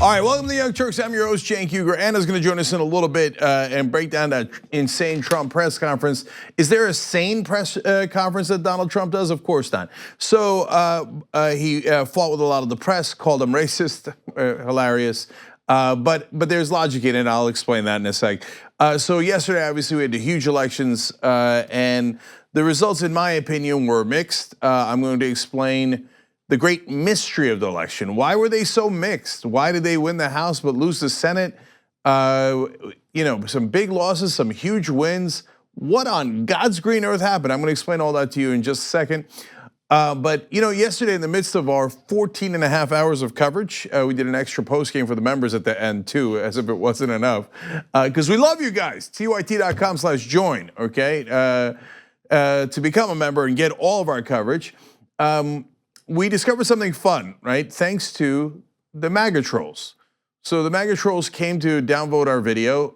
All right, welcome to the Young Turks. I'm your host, Cenk Uygur. Anna's going to join us in a little bit and break down that insane Trump press conference. Is there a sane press conference that Donald Trump does? Of course not. So he fought with a lot of the press, called them racist, hilarious. But there's logic in it. I'll explain that in a sec. So yesterday, obviously, we had the huge elections, and the results, in my opinion, were mixed. I'm going to explain the great mystery of the election. Why were they so mixed? Why did they win the House but lose the Senate? Some big losses, some huge wins. What on God's green earth happened? I'm gonna explain all that to you in just a second. But yesterday, in the midst of our 14 and a half hours of coverage, we did an extra post game for the members at the end too, as if it wasn't enough. Because we love you guys, tyt.com/join, okay? To become a member and get all of our coverage. We discovered something fun, right? Thanks to the MAGA trolls. So the MAGA trolls came to downvote our video,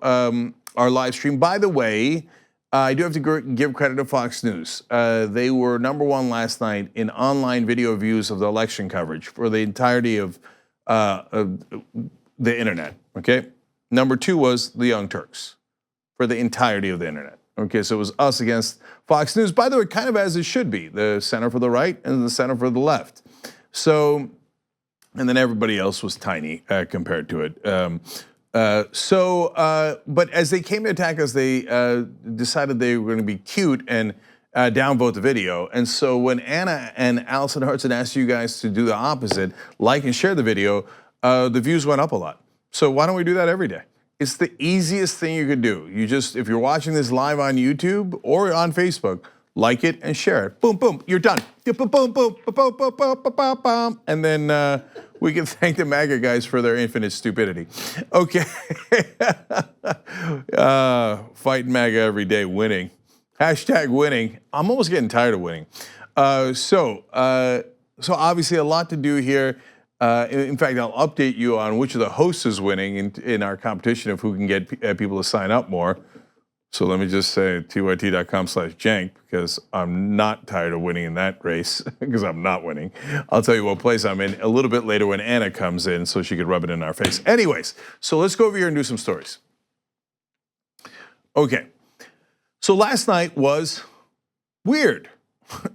our live stream. By the way, I do have to give credit to Fox News. They were #1 last night in online video views of the election coverage for the entirety of the internet, okay? #2 was the Young Turks for the entirety of the internet. Okay, so it was us against Fox News. By the way, kind of as it should be, the center for the right and the center for the left. So, and then everybody else was tiny compared to it. But as they came to attack us, they decided they were going to be cute and downvote the video. And so when Anna and Allison Hudson asked you guys to do the opposite, like and share the video, the views went up a lot. So why don't we do that every day? It's the easiest thing you could do. You just, if you're watching this live on YouTube or on Facebook, like it and share it. Boom, boom, you're done. Boom, boom, boom, boom, boom, boom, boom, boom. And then we can thank the MAGA guys for their infinite stupidity. Okay. Fighting MAGA every day, winning. Hashtag winning. I'm almost getting tired of winning. So obviously a lot to do here. In fact, I'll update you on which of the hosts is winning in our competition of who can get people to sign up more. So let me just say tyt.com/Cenk, because I'm not tired of winning in that race, because I'm not winning. I'll tell you what place I'm in a little bit later when Anna comes in so she could rub it in our face. Anyways, so let's go over here and do some stories. Okay, so last night was weird.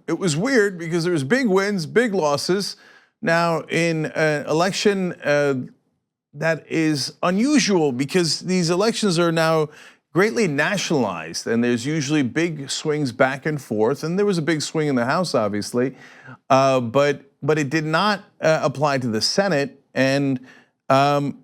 It was weird because there was big wins, big losses. Now, in an election that is unusual because these elections are now greatly nationalized, and there's usually big swings back and forth, and there was a big swing in the House, obviously, but it did not apply to the Senate, and the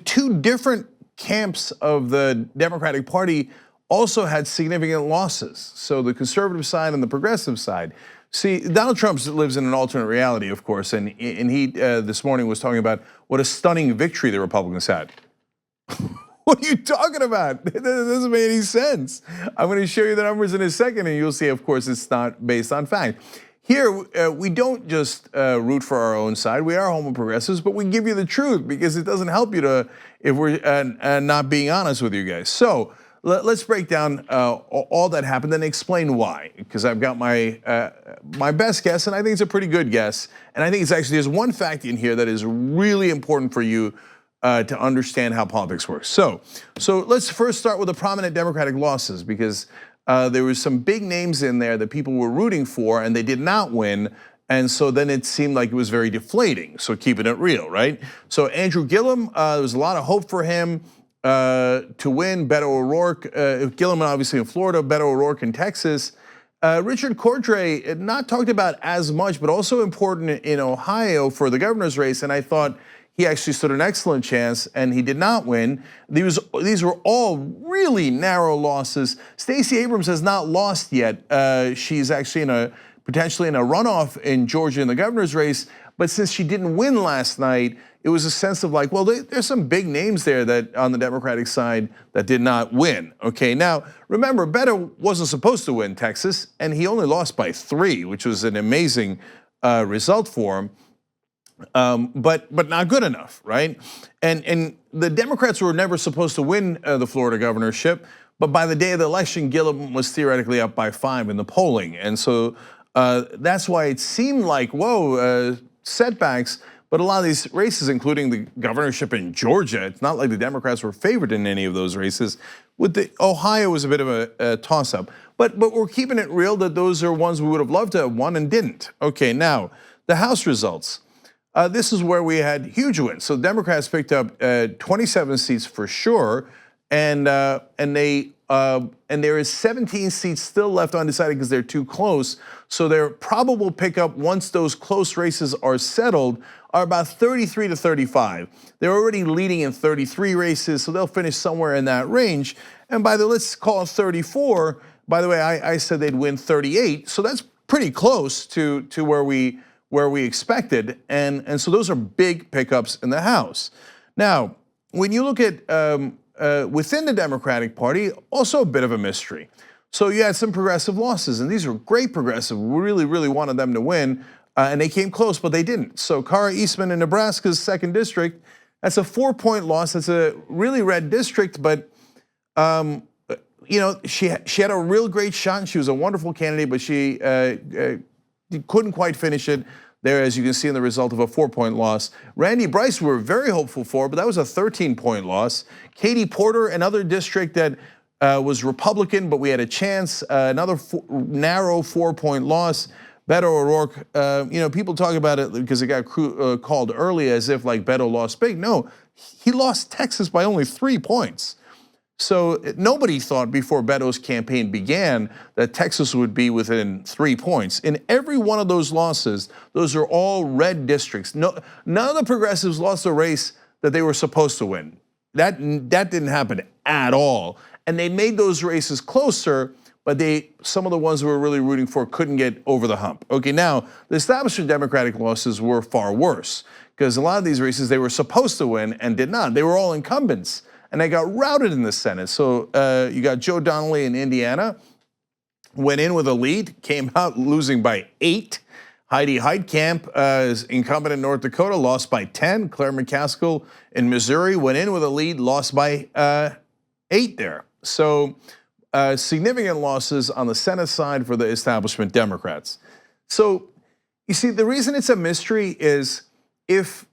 two different camps of the Democratic Party also had significant losses. So the conservative side and the progressive side. See, Donald Trump lives in an alternate reality, of course, and he this morning was talking about what a stunning victory the Republicans had. What are you talking about? That doesn't make any sense. I'm going to show you the numbers in a second, and you'll see, of course, it's not based on fact. Here, we don't just root for our own side. We are homo progressives, but we give you the truth because it doesn't help you if we're not being honest with you guys. So let's break down all that happened and explain why, because I've got my best guess, and I think it's a pretty good guess. And I think it's actually, there's one fact in here that is really important for you to understand how politics works. So let's first start with the prominent Democratic losses, because there was some big names in there that people were rooting for, and they did not win. And so then it seemed like it was very deflating. So keeping it real, right? So Andrew Gillum, there was a lot of hope for him to win. Beto O'Rourke, Gillum obviously in Florida, Beto O'Rourke in Texas. Richard Cordray, not talked about as much, but also important in Ohio for the governor's race. And I thought he actually stood an excellent chance, and he did not win. These were all really narrow losses. Stacey Abrams has not lost yet. She's actually potentially in a runoff in Georgia in the governor's race. But since she didn't win last night, it was a sense of like, well, there's some big names there that on the Democratic side that did not win. Okay, now remember, Beto wasn't supposed to win Texas, and he only lost by 3, which was an amazing result for him. But not good enough, right? And the Democrats were never supposed to win the Florida governorship, but by the day of the election, Gillum was theoretically up by 5 in the polling, and so that's why it seemed like, whoa, setbacks. But a lot of these races, including the governorship in Georgia, it's not like the Democrats were favored in any of those races. With the Ohio was a bit of a toss-up. But we're keeping it real that those are ones we would have loved to have won and didn't. Okay, now the House results. This is where we had huge wins. So Democrats picked up 27 seats for sure, and there is 17 seats still left undecided because they're too close. So their probable pickup once those close races are settled are about 33 to 35. They're already leading in 33 races, so they'll finish somewhere in that range. And by the let's call it 34. By the way, I said they'd win 38, so that's pretty close to where we expected, and so those are big pickups in the House. Now, when you look at within the Democratic Party, also a bit of a mystery. So you had some progressive losses, and these were great progressive. We really wanted them to win, and they came close, but they didn't. So Kara Eastman in Nebraska's 2nd district, that's a 4-point loss. That's a really red district, but she had a real great shot, and she was a wonderful candidate, but she couldn't quite finish it there, as you can see in the result of a 4-point loss. Randy Bryce, we were very hopeful for, but that was a 13-point loss. Katie Porter, another district that was Republican, but we had a chance, another narrow 4-point loss. Beto O'Rourke, people talk about it because it got called early as if like Beto lost big. No, he lost Texas by only 3 points. So nobody thought before Beto's campaign began that Texas would be within 3 points. In every one of those losses, those are all red districts. None of the progressives lost a race that they were supposed to win. That didn't happen at all. And they made those races closer, but some of the ones we were really rooting for couldn't get over the hump. Okay, now the establishment Democratic losses were far worse because a lot of these races they were supposed to win and did not. They were all incumbents. And they got routed in the Senate. So you got Joe Donnelly in Indiana, went in with a lead, came out losing by 8. Heidi Heitkamp is incumbent in North Dakota, lost by 10. Claire McCaskill in Missouri went in with a lead, lost by 8 there. So significant losses on the Senate side for the establishment Democrats. So you see, the reason it's a mystery is if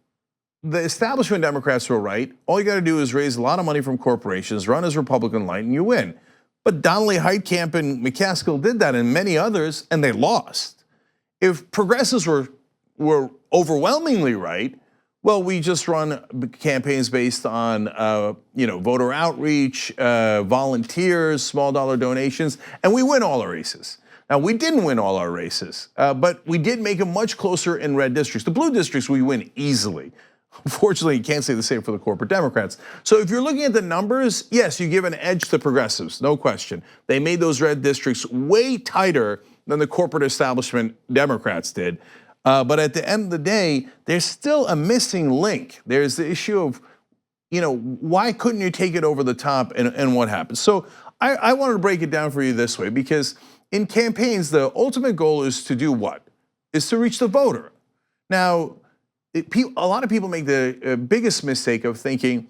the establishment Democrats were right, all you got to do is raise a lot of money from corporations, run as Republican light, and you win. But Donnelly, Heitkamp, and McCaskill did that, and many others, and they lost. If progressives were overwhelmingly right, well, we just run campaigns based on voter outreach, volunteers, small dollar donations, and we win all our races. Now, we didn't win all our races, but we did make them much closer in red districts. The blue districts we win easily. Unfortunately, you can't say the same for the corporate Democrats. So if you're looking at the numbers, yes, you give an edge to progressives, no question. They made those red districts way tighter than the corporate establishment Democrats did. But at the end of the day, there's still a missing link. There's the issue of, why couldn't you take it over the top and what happened? So I wanted to break it down for you this way, because in campaigns, the ultimate goal is to do what? Is to reach the voter. Now, a lot of people make the biggest mistake of thinking,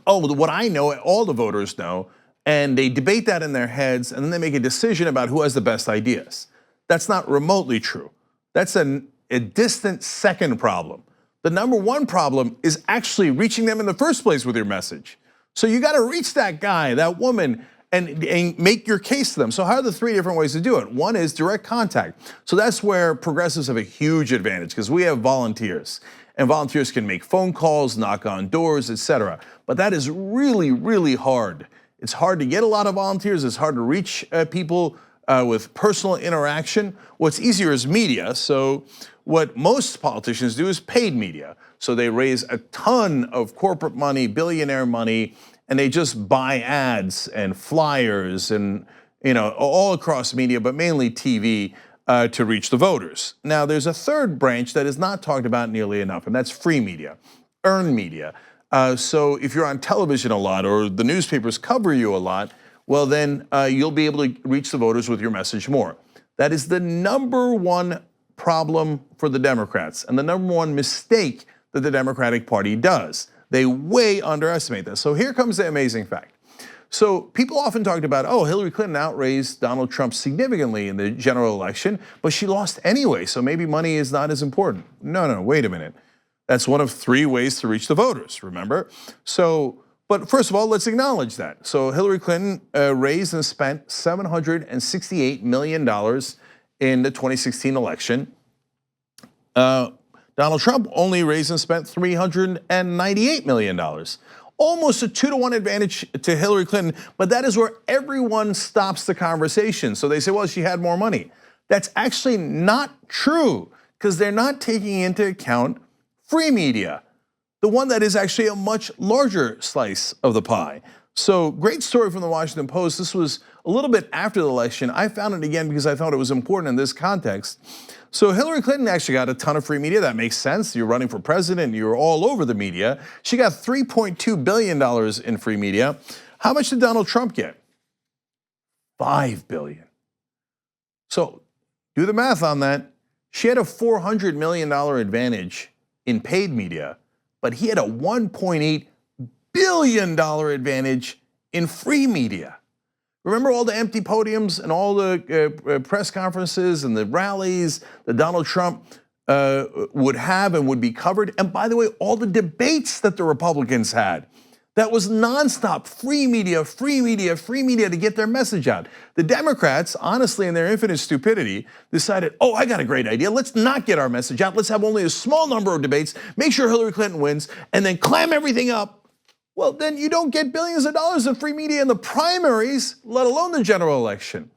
oh, what I know, all the voters know, and they debate that in their heads, and then they make a decision about who has the best ideas. That's not remotely true. That's a distant second problem. The number one problem is actually reaching them in the first place with your message. So you got to reach that guy, that woman, and make your case to them. So how are the 3 different ways to do it? One is direct contact. So that's where progressives have a huge advantage because we have volunteers. And volunteers can make phone calls, knock on doors, etc. But that is really hard. It's hard to get a lot of volunteers. It's hard to reach people with personal interaction. What's easier is media. So what most politicians do is paid media. So they raise a ton of corporate money, billionaire money, and they just buy ads and flyers and all across media, but mainly TV to reach the voters. Now, there's a third branch that is not talked about nearly enough, and that's free media, earned media. So if you're on television a lot or the newspapers cover you a lot, well then you'll be able to reach the voters with your message more. That is the number one problem for the Democrats and the number one mistake that the Democratic Party does. They way underestimate this. So here comes the amazing fact. So people often talked about, oh, Hillary Clinton outraised Donald Trump significantly in the general election, but she lost anyway, so maybe money is not as important. No, wait a minute. That's one of 3 ways to reach the voters, remember? So, but first of all, let's acknowledge that. So Hillary Clinton raised and spent $768 million in the 2016 election. Donald Trump only raised and spent $398 million. Almost a 2-to-1 advantage to Hillary Clinton, but that is where everyone stops the conversation. So they say, well, she had more money. That's actually not true, because they're not taking into account free media, the one that is actually a much larger slice of the pie. So great story from the Washington Post. This was a little bit after the election. I found it again because I thought it was important in this context. So Hillary Clinton actually got a ton of free media. That makes sense. You're running for president, you're all over the media. She got $3.2 billion in free media. How much did Donald Trump get? $5 billion. So do the math on that. She had a $400 million advantage in paid media, but he had a $1.8 billion advantage in free media. Remember all the empty podiums and all the press conferences and the rallies that Donald Trump would have and would be covered? And by the way, all the debates that the Republicans had. That was nonstop, free media, free media, free media to get their message out. The Democrats, honestly, in their infinite stupidity, decided, oh, I got a great idea. Let's not get our message out. Let's have only a small number of debates, make sure Hillary Clinton wins, and then clam everything up. Well, then you don't get billions of dollars of free media in the primaries, let alone the general election.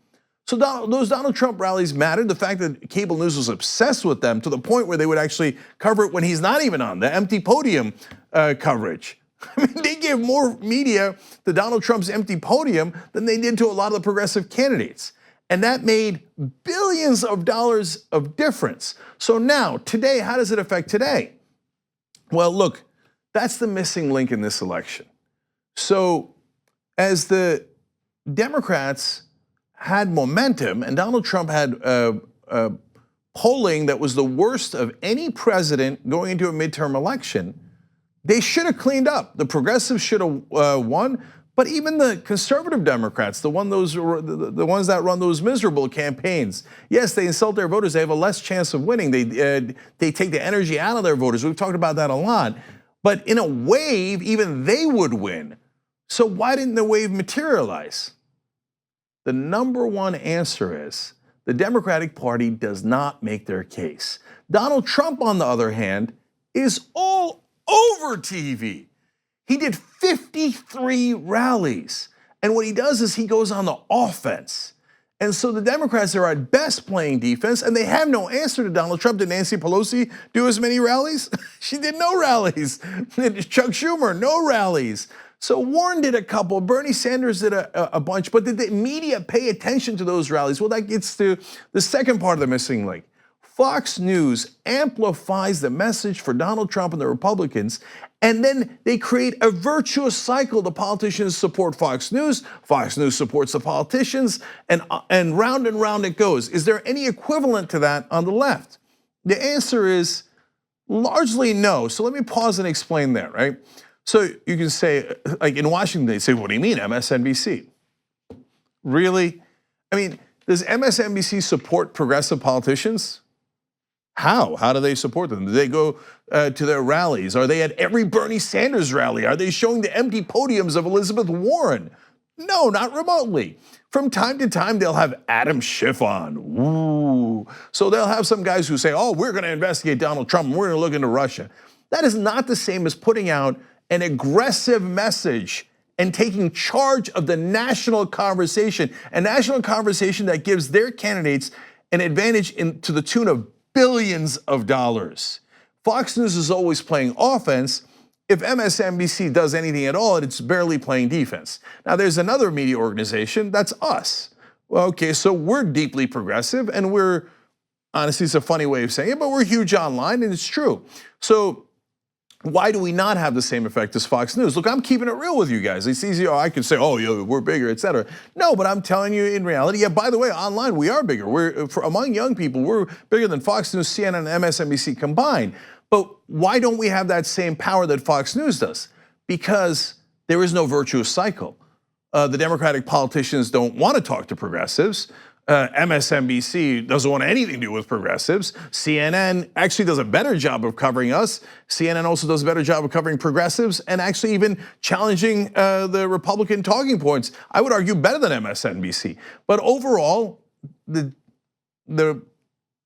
So those Donald Trump rallies mattered. The fact that cable news was obsessed with them to the point where they would actually cover it when he's not even on, the empty podium coverage. I mean, they give more media to Donald Trump's empty podium than they did to a lot of the progressive candidates. And that made billions of dollars of difference. So now, today, how does it affect today? Well, look, that's the missing link in this election. So as the Democrats had momentum and Donald Trump had polling that was the worst of any president going into a midterm election, they should have cleaned up. The progressives should have won, but even the conservative Democrats, the ones that run those miserable campaigns, yes, they insult their voters. They have a less chance of winning. They take the energy out of their voters. We've talked about that a lot. But in a wave, even they would win. So why didn't the wave materialize? The number one answer is the Democratic Party does not make their case. Donald Trump, on the other hand, is all over TV. He did 53 rallies. And what he does is he goes on the offense. And so the Democrats are at best playing defense, and they have no answer to Donald Trump. Did Nancy Pelosi do as many rallies? She did no rallies. Chuck Schumer, no rallies. So Warren did a couple, Bernie Sanders did a bunch, but did the media pay attention to those rallies? Well, that gets to the second part of the missing link. Fox News amplifies the message for Donald Trump and the Republicans, and then they create a virtuous cycle. The politicians support Fox News supports the politicians, and round it goes. Is there any equivalent to that on the left? The answer is largely no. So let me pause and explain that, right? So you can say, like in Washington, they say, what do you mean, MSNBC? Really? I mean, does MSNBC support progressive politicians? How? How do they support them? Do they go to their rallies? Are they at every Bernie Sanders rally? Are they showing the empty podiums of Elizabeth Warren? No, not remotely. From time to time, they'll have Adam Schiff on. Ooh. So they'll have some guys who say, oh, we're going to investigate Donald Trump and we're going to look into Russia. That is not the same as putting out an aggressive message and taking charge of the national conversation, a national conversation that gives their candidates an advantage to the tune of billions of dollars. Fox News is always playing offense. If MSNBC does anything at all, it's barely playing defense. Now, there's another media organization, that's us. Well, okay, so we're deeply progressive, and we're, honestly, it's a funny way of saying it, but we're huge online, and it's true. So why do we not have the same effect as Fox News? Look, I'm keeping it real with you guys. It's easy, I could say, oh, yeah, we're bigger, et cetera. No, but I'm telling you in reality, yeah, by the way, online, we are bigger. Among young people, we're bigger than Fox News, CNN, and MSNBC combined. But why don't we have that same power that Fox News does? Because there is no virtuous cycle. The Democratic politicians don't want to talk to progressives. MSNBC doesn't want anything to do with progressives. CNN actually does a better job of covering us. CNN also does a better job of covering progressives and actually even challenging the Republican talking points. I would argue better than MSNBC. But overall, the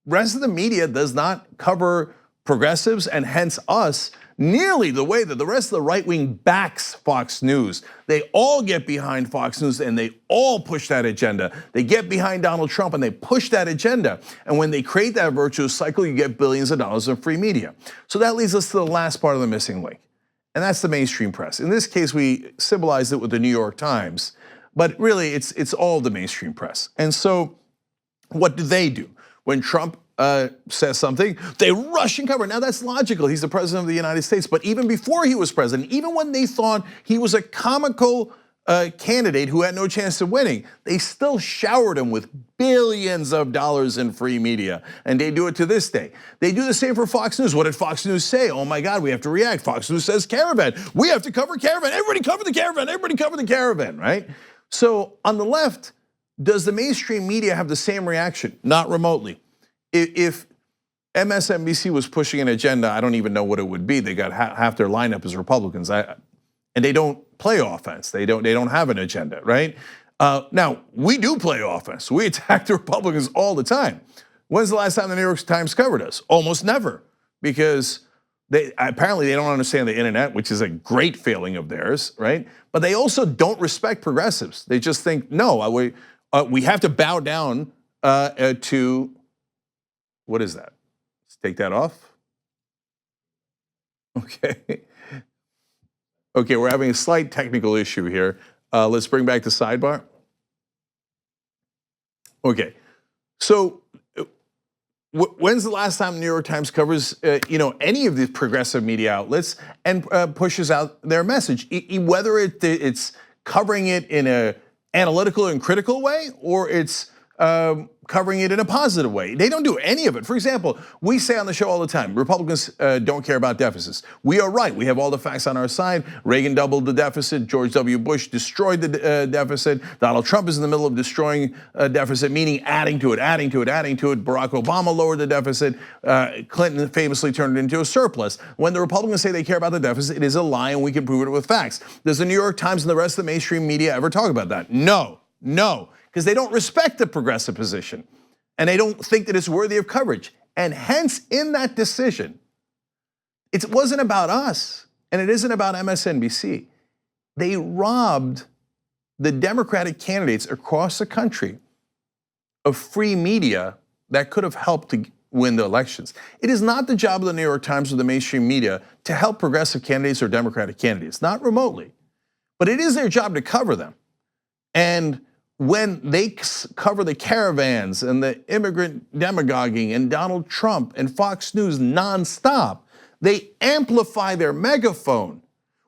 rest of the media does not cover progressives and hence us nearly the way that the rest of the right wing backs Fox News. They all get behind Fox News and they all push that agenda. They get behind Donald Trump and they push that agenda. And when they create that virtuous cycle, you get billions of dollars of free media. So that leads us to the last part of the missing link, and that's the mainstream press. In this case, we symbolized it with the New York Times, but really it's all the mainstream press. And so what do? When Trump says something, they rush and cover. Now that's logical. He's the president of the United States. But even before he was president, even when they thought he was a comical candidate who had no chance of winning, they still showered him with billions of dollars in free media. And they do it to this day. They do the same for Fox News. What did Fox News say? Oh my God, we have to react. Fox News says caravan. We have to cover caravan. Everybody cover the caravan. Everybody cover the caravan, right? So on the left, does the mainstream media have the same reaction? Not remotely. If MSNBC was pushing an agenda, I don't even know what it would be. They got half their lineup as Republicans, and they don't play offense. They don't have an agenda, right? Now we do play offense. We attack the Republicans all the time. When's the last time the New York Times covered us? Almost never, because apparently they don't understand the internet, which is a great failing of theirs, right? But they also don't respect progressives. They just think, no, we have to bow down to. What is that? Let's take that off. Okay. Okay, we're having a slight technical issue here. Let's bring back the sidebar. Okay, so when's the last time the New York Times covers any of the progressive media outlets and pushes out their message, whether it's covering it in an analytical and critical way or it's covering it in a positive way? They don't do any of it. For example, we say on the show all the time, Republicans don't care about deficits. We are right. We have all the facts on our side. Reagan doubled the deficit. George W. Bush destroyed the deficit. Donald Trump is in the middle of destroying a deficit, meaning adding to it. Barack Obama lowered the deficit. Clinton famously turned it into a surplus. When the Republicans say they care about the deficit, it is a lie, and we can prove it with facts. Does the New York Times and the rest of the mainstream media ever talk about that? No. Because they don't respect the progressive position and they don't think that it's worthy of coverage. And hence, in that decision, it wasn't about us and it isn't about MSNBC. They robbed the Democratic candidates across the country of free media that could have helped to win the elections. It is not the job of the New York Times or the mainstream media to help progressive candidates or Democratic candidates, not remotely. But it is their job to cover them. And when they cover the caravans and the immigrant demagoguing and Donald Trump and Fox News nonstop, they amplify their megaphone.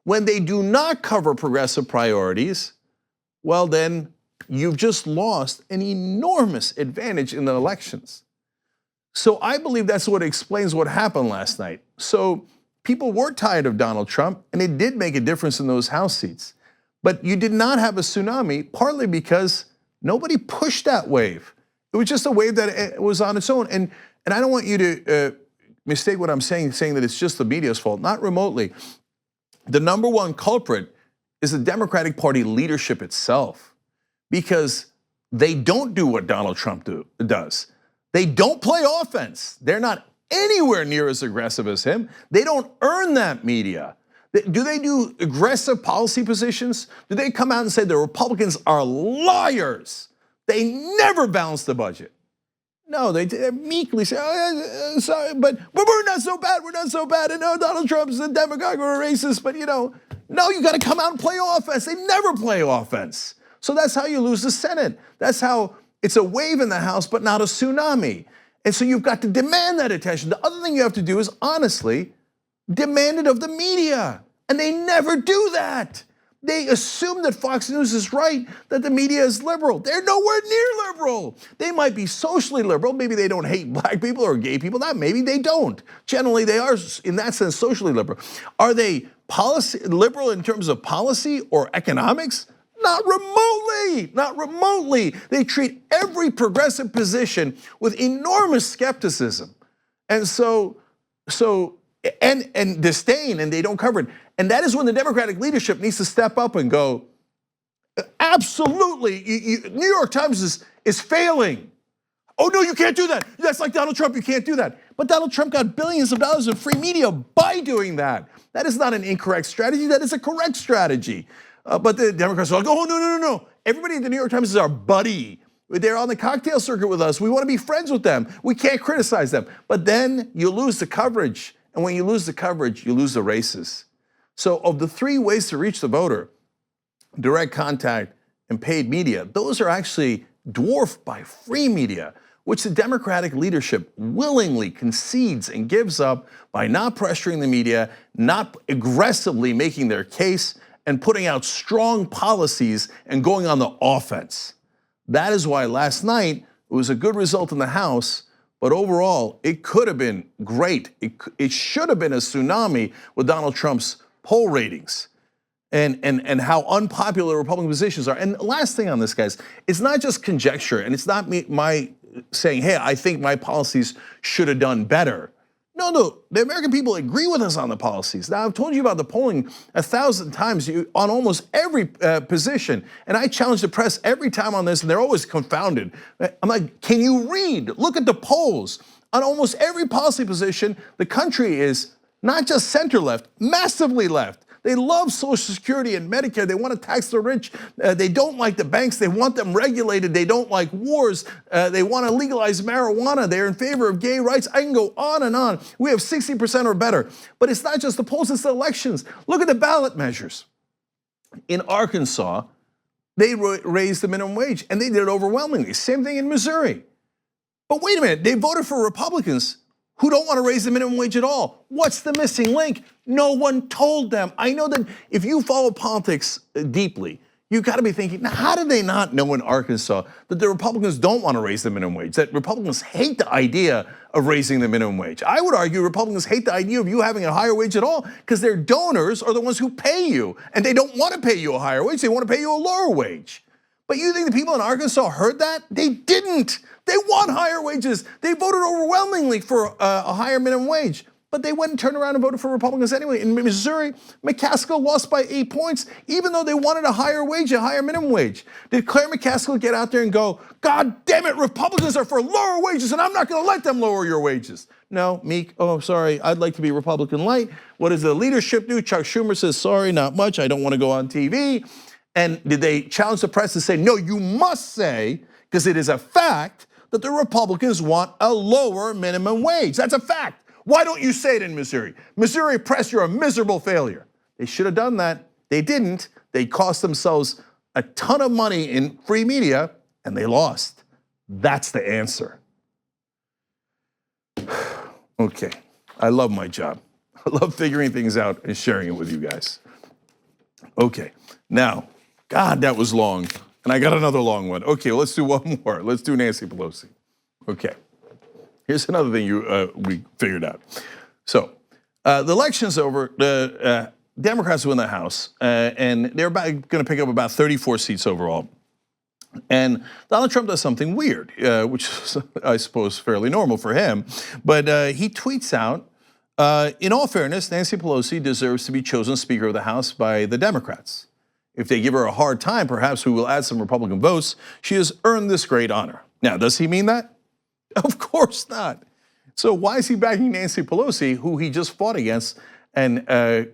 When they do not cover progressive priorities, well then you've just lost an enormous advantage in the elections. So I believe that's what explains what happened last night. So people were tired of Donald Trump and it did make a difference in those House seats. But you did not have a tsunami, partly because nobody pushed that wave. It was just a wave that was on its own. And I don't want you to mistake what I'm saying that it's just the media's fault, not remotely. The number one culprit is the Democratic Party leadership itself, because they don't do what Donald Trump does. They don't play offense. They're not anywhere near as aggressive as him. They don't earn that media. Do they do aggressive policy positions? Do they come out and say the Republicans are liars? They never balance the budget. No, they meekly say, oh, sorry, but we're not so bad, and no, Donald Trump's a demagogue or a racist, but no, you gotta come out and play offense. They never play offense. So that's how you lose the Senate. That's how it's a wave in the House, but not a tsunami. And so you've got to demand that attention. The other thing you have to do is honestly demand it of the media. And they never do that. They assume that Fox News is right, that the media is liberal. They're nowhere near liberal. They might be socially liberal. Maybe they don't hate black people or gay people. Maybe they don't. Generally, they are, in that sense, socially liberal. Are they liberal in terms of policy or economics? Not remotely, not remotely. They treat every progressive position with enormous skepticism. And and disdain, and they don't cover it. And that is when the Democratic leadership needs to step up and go, absolutely, New York Times is failing. Oh no, you can't do that. That's like Donald Trump, you can't do that. But Donald Trump got billions of dollars of free media by doing that. That is not an incorrect strategy, that is a correct strategy. But the Democrats are like, oh no. Everybody at the New York Times is our buddy. They're on the cocktail circuit with us. We want to be friends with them. We can't criticize them. But then you lose the coverage. And when you lose the coverage, you lose the races. So of the three ways to reach the voter, direct contact and paid media, those are actually dwarfed by free media, which the Democratic leadership willingly concedes and gives up by not pressuring the media, not aggressively making their case, and putting out strong policies and going on the offense. That is why last night it was a good result in the House, but overall it could have been great. It should have been a tsunami with Donald Trump's poll ratings and how unpopular Republican positions are. And last thing on this, guys, it's not just conjecture, and it's not my saying, hey, I think my policies should have done better. No, the American people agree with us on the policies. Now, I've told you about the polling 1,000 times on almost every position, and I challenge the press every time on this, and they're always confounded. I'm like, can you read? Look at the polls. On almost every policy position, the country is not just center-left, massively left. They love Social Security and Medicare. They want to tax the rich. They don't like the banks. They want them regulated. They don't like wars. They want to legalize marijuana. They're in favor of gay rights. I can go on and on. We have 60% or better. But it's not just the polls, it's the elections. Look at the ballot measures. In Arkansas, they raised the minimum wage, and they did it overwhelmingly. Same thing in Missouri. But wait a minute, they voted for Republicans who don't want to raise the minimum wage at all. What's the missing link? No one told them. I know that if you follow politics deeply, you got to be thinking, now how did they not know in Arkansas that the Republicans don't want to raise the minimum wage, that Republicans hate the idea of raising the minimum wage? I would argue Republicans hate the idea of you having a higher wage at all because their donors are the ones who pay you, and they don't want to pay you a higher wage, they want to pay you a lower wage. But you think the people in Arkansas heard that? They didn't. They want higher wages. They voted overwhelmingly for a higher minimum wage. But they went and turned around and voted for Republicans anyway. In Missouri, McCaskill lost by 8 points, even though they wanted a higher wage, a higher minimum wage. Did Claire McCaskill get out there and go, God damn it, Republicans are for lower wages and I'm not gonna let them lower your wages? No, Meek, oh, sorry, I'd like to be Republican light. What does the leadership do? Chuck Schumer says, sorry, not much, I don't wanna go on TV. And did they challenge the press to say, no, you must say, because it is a fact, that the Republicans want a lower minimum wage. That's a fact. Why don't you say it in Missouri? Missouri press, you're a miserable failure. They should have done that. They didn't. They cost themselves a ton of money in free media and they lost. That's the answer. Okay, I love my job. I love figuring things out and sharing it with you guys. Okay, now, God, that was long. And I got another long one. Okay, well, let's do one more. Let's do Nancy Pelosi. Okay, here's another thing we figured out. So the election's over. The Democrats win the House, and they're going to pick up about 34 seats overall. And Donald Trump does something weird, which is, I suppose, fairly normal for him. But he tweets out, in all fairness, Nancy Pelosi deserves to be chosen Speaker of the House by the Democrats. If they give her a hard time, perhaps we will add some Republican votes. She has earned this great honor. Now, does he mean that? Of course not. So why is he backing Nancy Pelosi, who he just fought against and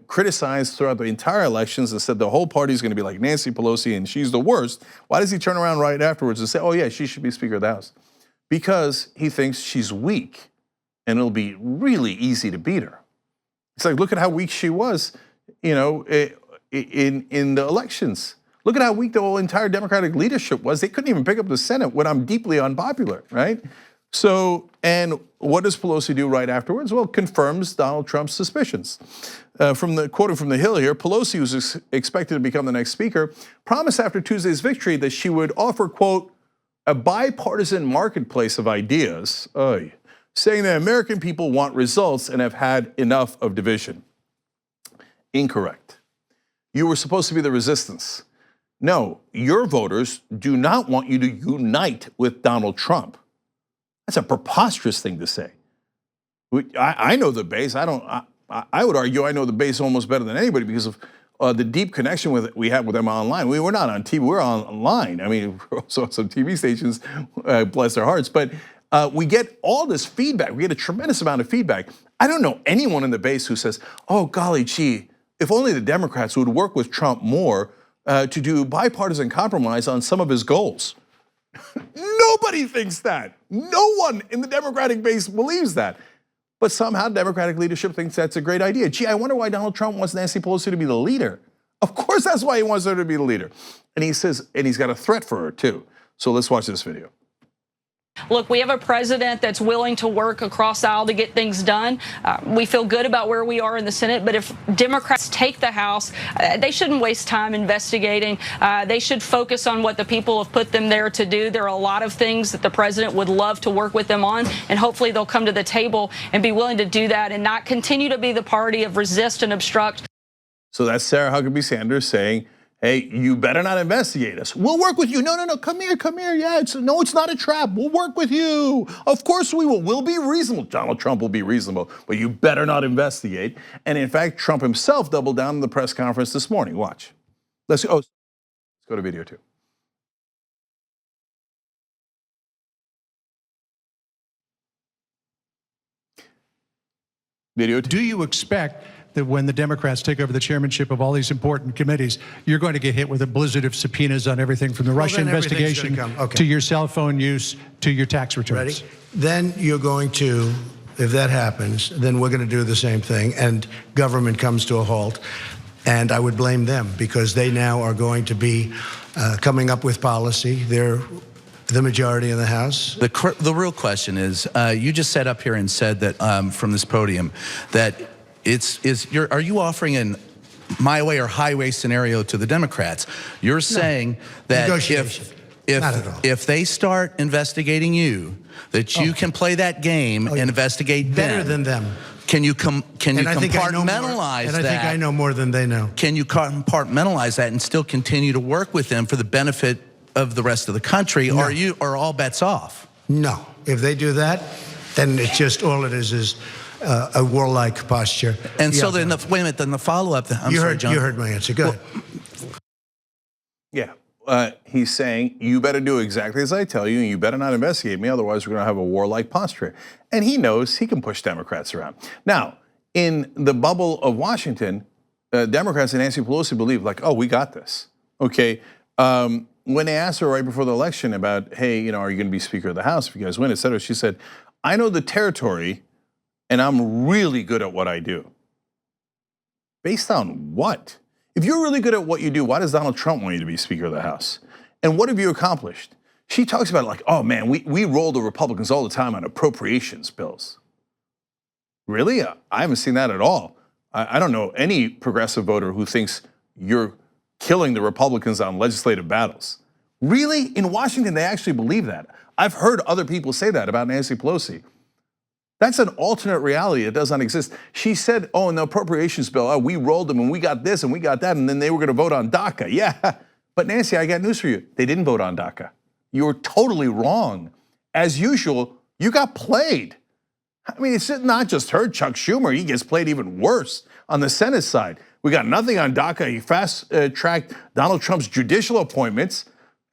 criticized throughout the entire elections and said the whole party is going to be like Nancy Pelosi and she's the worst? Why does he turn around right afterwards and say, oh yeah, she should be Speaker of the House? Because he thinks she's weak and it'll be really easy to beat her. It's like, look at how weak she was, in the elections. Look at how weak the whole entire Democratic leadership was. They couldn't even pick up the Senate when I'm deeply unpopular, right? So, and what does Pelosi do right afterwards? Well, confirms Donald Trump's suspicions. Quoting from the Hill here, Pelosi, who's expected to become the next speaker, promised after Tuesday's victory that she would offer, quote, a bipartisan marketplace of ideas, saying that American people want results and have had enough of division. Incorrect. You were supposed to be the resistance. no, your voters do not want you to unite with Donald Trump. That's a preposterous thing to say. I know the base. I would argue I know the base almost better than anybody because of the deep connection we have with them online. We were not on TV, we're online. I mean, we're also on some TV stations, bless their hearts, but we get all this feedback. We get a tremendous amount of feedback. I don't know anyone in the base who says, oh, golly gee, if only the Democrats would work with Trump more to do bipartisan compromise on some of his goals. Nobody thinks that. No one in the Democratic base believes that. But somehow Democratic leadership thinks that's a great idea. Gee, I wonder why Donald Trump wants Nancy Pelosi to be the leader. Of course that's why he wants her to be the leader. And he says, and he's got a threat for her too. So let's watch this video. Look, we have a president that's willing to work across the aisle to get things done. We feel good about where we are in the Senate, but if Democrats take the House, they shouldn't waste time investigating. They should focus on what the people have put them there to do. There are a lot of things that the president would love to work with them on, and hopefully they'll come to the table and be willing to do that and not continue to be the party of resist and obstruct. So that's Sarah Huckabee Sanders saying, hey, you better not investigate us. We'll work with you. No, come here. Yeah, it's not a trap. We'll work with you. Of course we will. We'll be reasonable. Donald Trump will be reasonable, but you better not investigate. And in fact, Trump himself doubled down in the press conference this morning. Watch. Let's go to video 2. Video 2. Do you expect that when the Democrats take over the chairmanship of all these important committees, you're going to get hit with a blizzard of subpoenas on everything from the Russia investigation to your cell phone use to your tax returns? Ready? Then you're going to, if that happens, then we're going to do the same thing and government comes to a halt. And I would blame them because they now are going to be coming up with policy. They're the majority in the House. The real question is, you just sat up here and said that from this podium that are you offering an my way or highway scenario to the Democrats? You're saying that if they start investigating you, that you can play that game and investigate better than them. Can you compartmentalize that? And I think I know more than they know. Can you compartmentalize that and still continue to work with them for the benefit of the rest of the country, or are all bets off? No. If they do that, then it's just all it is a warlike posture. And so then, wait a minute, then the follow-up, I'm sorry, John. You heard my answer, go ahead. Yeah, he's saying, you better do exactly as I tell you, and you better not investigate me, otherwise we're gonna have a warlike posture. And he knows he can push Democrats around. Now, in the bubble of Washington, Democrats and Nancy Pelosi believe like, oh, we got this, okay? When they asked her right before the election about, hey, are you gonna be Speaker of the House if you guys win, et cetera, she said, I know the territory and I'm really good at what I do. Based on what? If you're really good at what you do, why does Donald Trump want you to be Speaker of the House? And what have you accomplished? She talks about it like, oh man, we roll the Republicans all the time on appropriations bills. Really? I haven't seen that at all. I don't know any progressive voter who thinks you're killing the Republicans on legislative battles. Really? In Washington, they actually believe that. I've heard other people say that about Nancy Pelosi. That's an alternate reality. It does not exist. She said, oh, in the appropriations bill, we rolled them and we got this and we got that, and then they were gonna vote on DACA. Yeah, but Nancy, I got news for you. They didn't vote on DACA. You were totally wrong. As usual, you got played. I mean, it's not just her, Chuck Schumer, he gets played even worse on the Senate side. We got nothing on DACA. He fast-tracked Donald Trump's judicial appointments.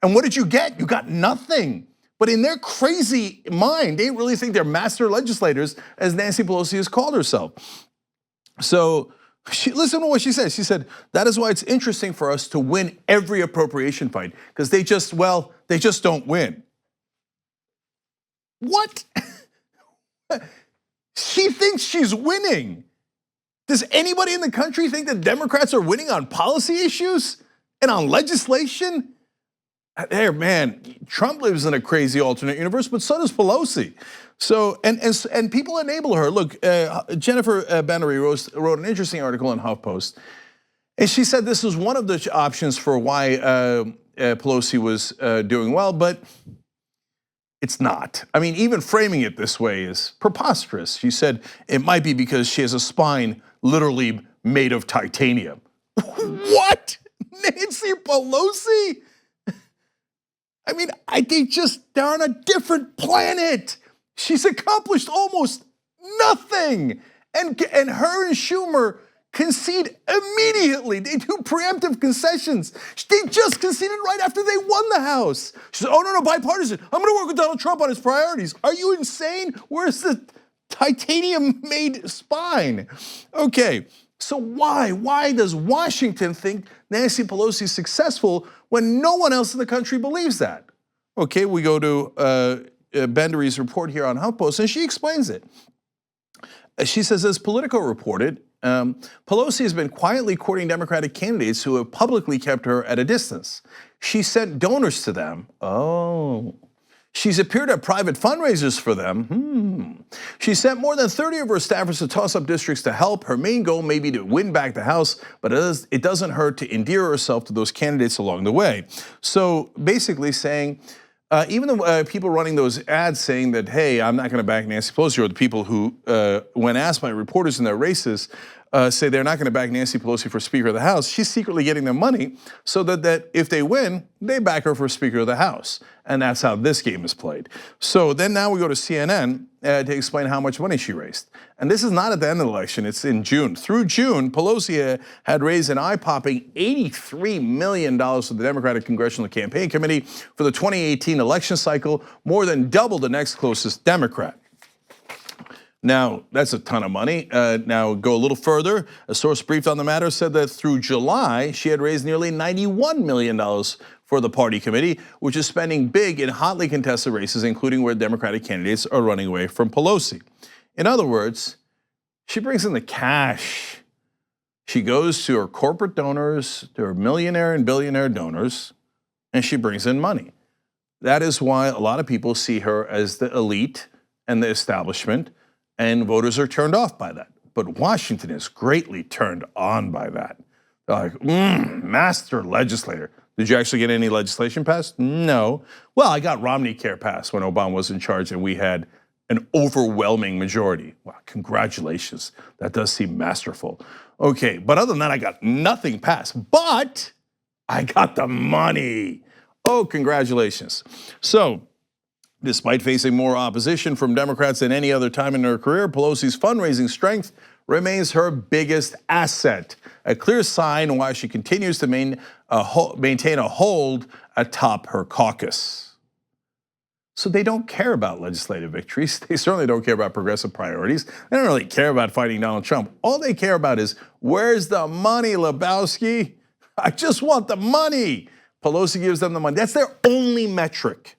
And what did you get? You got nothing. But in their crazy mind, they really think they're master legislators, as Nancy Pelosi has called herself. So listen to what she said. She said, that is why it's interesting for us to win every appropriation fight, because they just don't win. What? She thinks she's winning. Does anybody in the country think that Democrats are winning on policy issues and on legislation? There, man, Trump lives in a crazy alternate universe, but so does Pelosi. So, and people enable her. Look, Jennifer Benery wrote an interesting article in HuffPost, and she said this was one of the options for why Pelosi was doing well, but it's not. I mean, even framing it this way is preposterous. She said it might be because she has a spine literally made of titanium. What? Nancy Pelosi? I mean, they're on a different planet. She's accomplished almost nothing. And her and Schumer concede immediately. They do preemptive concessions. They just conceded right after they won the House. She said, oh, no, bipartisan. I'm gonna work with Donald Trump on his priorities. Are you insane? Where's the titanium-made spine? Okay, so why does Washington think Nancy Pelosi is successful when no one else in the country believes that? Okay, we go to Bendery's report here on HuffPost, and she explains it. She says, as Politico reported, Pelosi has been quietly courting Democratic candidates who have publicly kept her at a distance. She sent donors to them. Oh. She's appeared at private fundraisers for them. She sent more than 30 of her staffers to toss up districts to help. Her main goal may be to win back the House, but it doesn't hurt to endear herself to those candidates along the way. So basically saying, even the people running those ads saying that, hey, I'm not gonna back Nancy Pelosi, or the people who, when asked by reporters in their races, say they're not gonna back Nancy Pelosi for Speaker of the House, she's secretly getting them money so that if they win, they back her for Speaker of the House. And that's how this game is played. So then now we go to CNN to explain how much money she raised. And this is not at the end of the election, it's in June. Through June, Pelosi had raised an eye-popping $83 million for the Democratic Congressional Campaign Committee for the 2018 election cycle, more than double the next closest Democrat. Now, that's a ton of money. Now, go a little further. A source briefed on the matter said that through July, she had raised nearly $91 million for the party committee, which is spending big in hotly contested races, including where Democratic candidates are running away from Pelosi. In other words, she brings in the cash. She goes to her corporate donors, to her millionaire and billionaire donors, and she brings in money. That is why a lot of people see her as the elite and the establishment, and voters are turned off by that. But Washington is greatly turned on by that. They're like, master legislator. Did you actually get any legislation passed? No. Well, I got Romney Care passed when Obama was in charge and we had an overwhelming majority. Wow, congratulations. That does seem masterful. Okay, but other than that, I got nothing passed, but I got the money. Oh, congratulations. So, despite facing more opposition from Democrats than any other time in her career, Pelosi's fundraising strength remains her biggest asset, a clear sign why she continues to maintain a hold atop her caucus. So they don't care about legislative victories. They certainly don't care about progressive priorities. They don't really care about fighting Donald Trump. All they care about is, where's the money, Lebowski? I just want the money. Pelosi gives them the money. That's their only metric.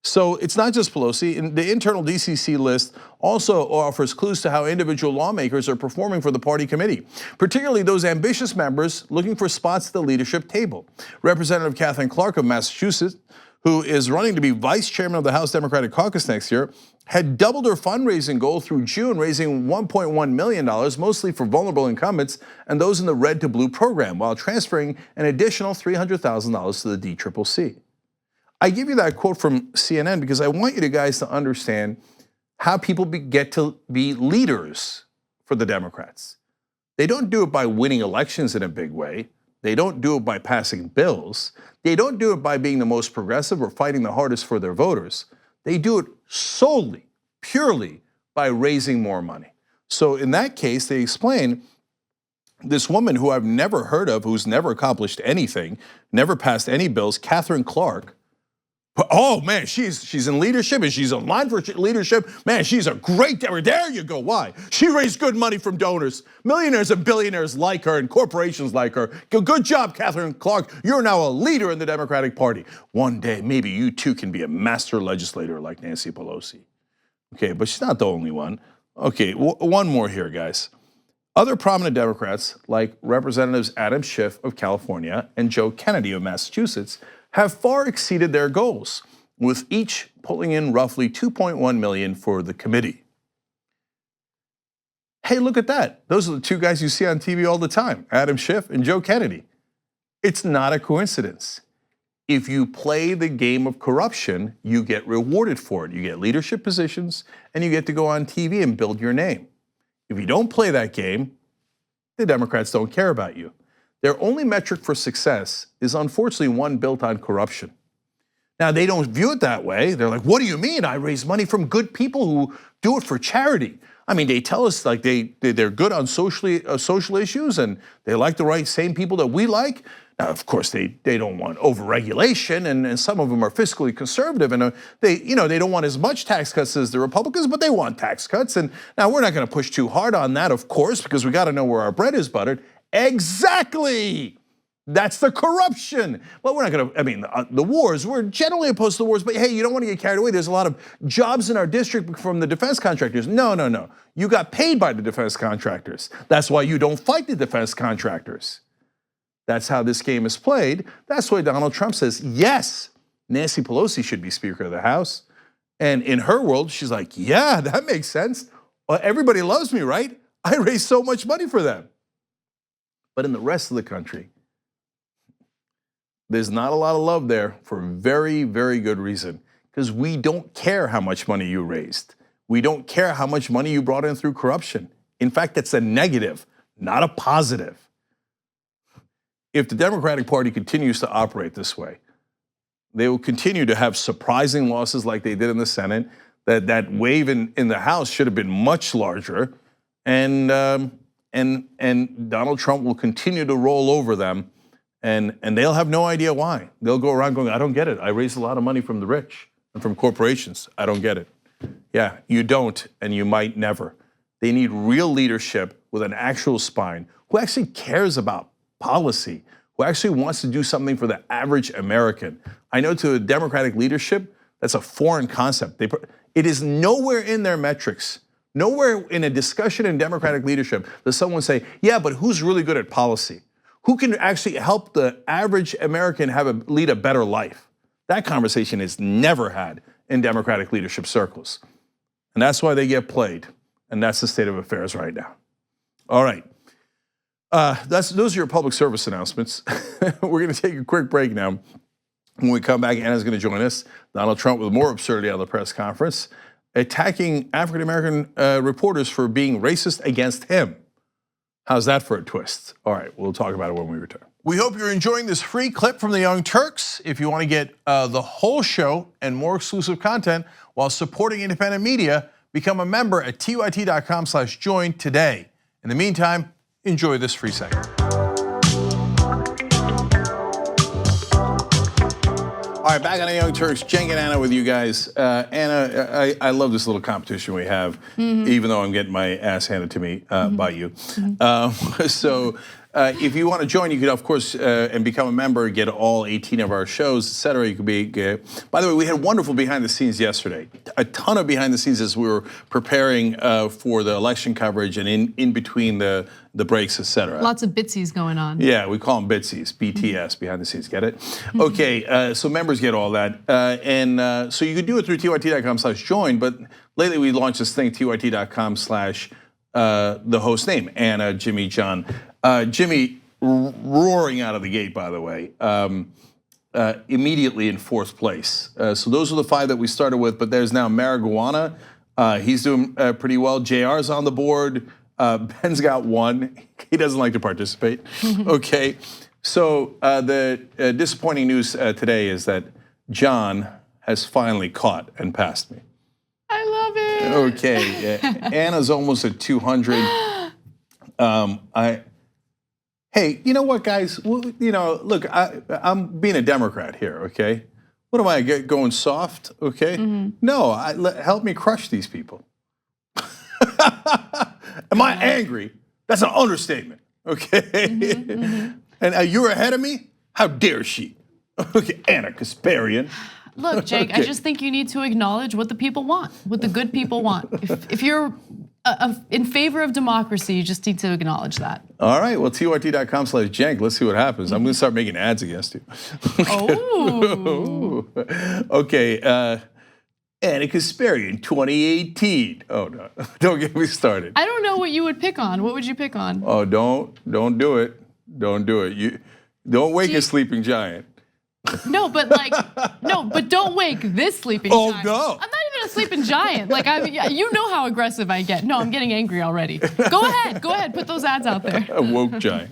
So it's not just Pelosi. The internal DCC list also offers clues to how individual lawmakers are performing for the party committee, particularly those ambitious members looking for spots at the leadership table. Representative Katherine Clark of Massachusetts, who is running to be vice chairman of the House Democratic Caucus next year, had doubled her fundraising goal through June, raising $1.1 million, mostly for vulnerable incumbents and those in the red to blue program, while transferring an additional $300,000 to the DCCC. I give you that quote from CNN because I want you guys to understand how people get to be leaders for the Democrats. They don't do it by winning elections in a big way. They don't do it by passing bills. They don't do it by being the most progressive or fighting the hardest for their voters. They do it solely, purely by raising more money. So in that case, they explain this woman who I've never heard of, who's never accomplished anything, never passed any bills, Katherine Clark. Oh man, she's in leadership and she's online for leadership. Man, she's a great, there you go, why? She raised good money from donors. Millionaires and billionaires like her and corporations like her. Good job, Katherine Clark. You're now a leader in the Democratic Party. One day, maybe you too can be a master legislator like Nancy Pelosi. Okay, but she's not the only one. Okay, one more here, guys. Other prominent Democrats, like Representatives Adam Schiff of California and Joe Kennedy of Massachusetts, have far exceeded their goals, with each pulling in roughly $2.1 million for the committee. Hey, look at that. Those are the two guys you see on TV all the time, Adam Schiff and Joe Kennedy. It's not a coincidence. If you play the game of corruption, you get rewarded for it. You get leadership positions and you get to go on TV and build your name. If you don't play that game, the Democrats don't care about you. Their only metric for success is unfortunately one built on corruption. Now, they don't view it that way. They're like, what do you mean? I raise money from good people who do it for charity. I mean, they tell us like they're good on social issues and they like the same people that we like. Now, of course, they don't want overregulation, and some of them are fiscally conservative, and they don't want as much tax cuts as the Republicans, but they want tax cuts. And now we're not going to push too hard on that, of course, because we got to know where our bread is buttered. Exactly. That's the corruption. Well, we're not going to, I mean, the wars, we're generally opposed to the wars, but hey, you don't want to get carried away. There's a lot of jobs in our district from the defense contractors. No. You got paid by the defense contractors. That's why you don't fight the defense contractors. That's how this game is played. That's why Donald Trump says, yes, Nancy Pelosi should be Speaker of the House. And in her world, she's like, yeah, that makes sense. Well, everybody loves me, right? I raise so much money for them. But in the rest of the country, there's not a lot of love there for very, very good reason. Because we don't care how much money you raised. We don't care how much money you brought in through corruption. In fact, it's a negative, not a positive. If the Democratic Party continues to operate this way, they will continue to have surprising losses like they did in the Senate. That wave in the House should have been much larger. And Donald Trump will continue to roll over them. And they'll have no idea why. They'll go around going, I don't get it. I raised a lot of money from the rich and from corporations. I don't get it. Yeah, you don't, and you might never. They need real leadership with an actual spine who actually cares about policy, who actually wants to do something for the average American. I know to the Democratic leadership, that's a foreign concept. It is nowhere in their metrics, nowhere in a discussion in Democratic leadership does someone say, yeah, but who's really good at policy? Who can actually help the average American lead a better life? That conversation is never had in Democratic leadership circles. And that's why they get played. And that's the state of affairs right now. All right. Those are your public service announcements. We're going to take a quick break now. When we come back, Anna's going to join us. Donald Trump with more absurdity on the press conference, attacking African-American reporters for being racist against him. How's that for a twist? All right, we'll talk about it when we return. We hope you're enjoying this free clip from the Young Turks. If you want to get the whole show and more exclusive content while supporting independent media, become a member at tyt.com/join today. In the meantime, enjoy this free segment. All right, back on the Young Turks, Cenk and Anna with you guys. Anna, I love this little competition we have, even though I'm getting my ass handed to me by you. So if you want to join, you could, of course, and become a member, get all 18 of our shows, et cetera. You could be, by the way, we had wonderful behind the scenes yesterday. A ton of behind the scenes as we were preparing for the election coverage and in between the breaks, et cetera. Lots of bitsies going on. Yeah, we call them bitsies, BTS, behind the scenes, get it? Okay, so members get all that. So you could do it through tyt.com/join, but lately we launched this thing, tyt.com/ the host name, Anna, Jimmy, John. Jimmy roaring out of the gate, by the way, immediately in fourth place. So those are the 5 that we started with, but there's now Marijuana. He's doing pretty well. JR's on the board. Ben's got 1. He doesn't like to participate. Okay, so the disappointing news today is that John has finally caught and passed me. I love it. Okay, Anna's almost at 200. Hey, you know what, guys? You know, look, I'm being a Democrat here, okay? What am I going soft? Okay, no, help me crush these people. Am I angry? That's an understatement, okay? And you're ahead of me? How dare she? Okay, Anna Kasparian. Look, Cenk, I just think you need to acknowledge what the people want, what the good people want. If you're in favor of democracy, you just need to acknowledge that. All right, well, tyt.com/Cenk. Let's see what happens. I'm going to start making ads against you. Oh. Okay, Anna Kasparian, 2018. Oh, no, don't get me started. I don't know what you would pick on. What would you pick on? Oh, don't do it. Don't do it. You don't wake a sleeping giant. No, but don't wake this sleeping giant. No. I'm not even a sleeping giant. Like, you know how aggressive I get. No, I'm getting angry already. Go ahead, put those ads out there. A woke giant.